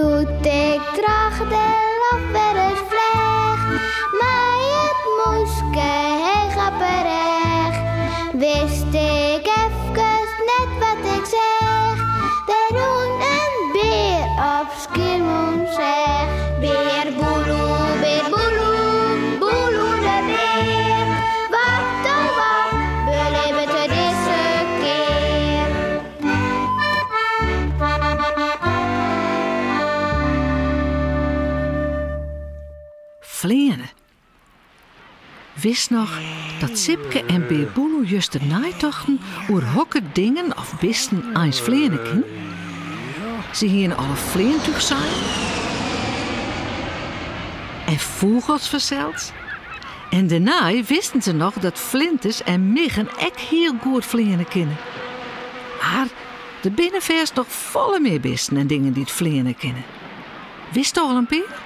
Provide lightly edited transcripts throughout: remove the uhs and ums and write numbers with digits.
Doet ik tracht de lach weer eens vleg, maar het moeske heel grapperig. Wist ik even net wat ik zeg, we doen een beer op Schiermonnikoog zeg. Beer boeloe, boeloe de beer. Wat oh wat, beleven we deze keer. Vleene. Wist nog dat Sipke en Beer Boeloe juist de naitochten oer hokke dingen of bisten eens vleene kin? Ze hien alle vleentuig zijn en vogels verzeld. En daarna wisten ze nog dat flinters en miggen ek heel goed vleene kunnen. Maar de binnenvers nog volle meer bisten en dingen die het vleene kunnen. Wist je al een peer?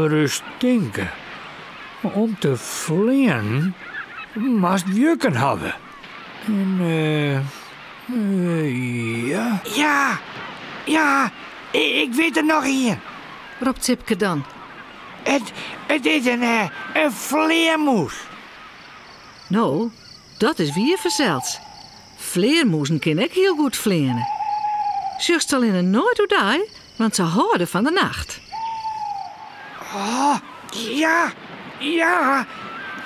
Rust denken. Om te vleien moest jukken hebben. En, ja. Ja, ik weet het nog hier. Roept Sipke dan. Het is een vleermuis. Nou, dat is weer verzeld. Vleermoezen kunnen ik heel goed vleenen. Zucht alleen een nooit hoe die, want ze houden van de nacht. Oh, ja.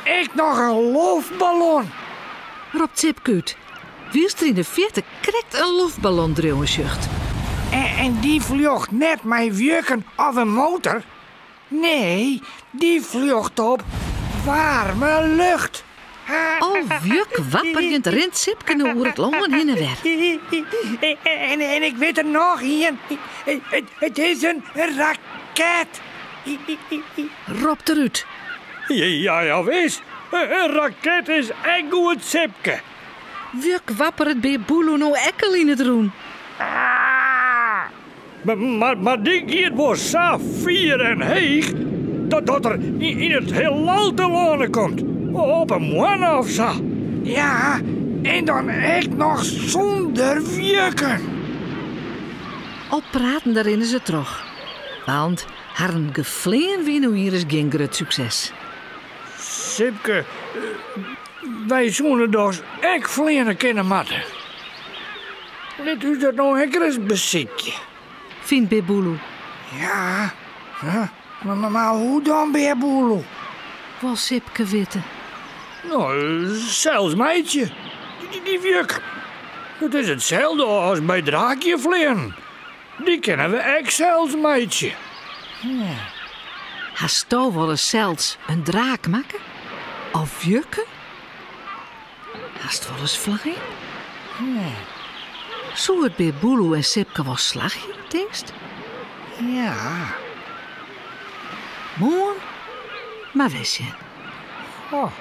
Ik nog een luchtballon. Roept Sipke uit. Wierst er in de verte krekt een luchtballon dreuwen zucht. En die vloog net met jukken of een motor. Nee, die vloog op warme lucht. Oh, juk wapperend rent Sipke nu oer het longen heen en weer. En ik weet er nog hier. Het is een raket. Roept eruit. Ja, wees. Een raket is echt goed, Sipke. Juk wappert Beer Boeloe nou ekkel in het roen. Maar die keer was zo vier en heeg dat er in het heelal te lonen komt. Op een man of zo. Ja, en dan echt nog zonder jukken. Al praten daarin is het terug. Want haar gevleen wie nu hier is geen groot succes. Sipke, wij zoenen dus echt vleenen kunnen matten. Let u dat nou lekker eens bezitje. Vindt Beer Boeloe. Ja, maar hoe dan, Beer Boeloe? Wil Sipke weten. Nou, zelfs meidje. Die juk. Het is hetzelfde als bij draakje vleien. Die kennen we echt zelfs meidje. Hast jou wel eens zelfs een draak maken? Of jukken? Hast wel eens vlaggen? Zou het Beer Boeloe en Sipke wel slagje, denkst? Ja. Mooi, maar wist je. Oh.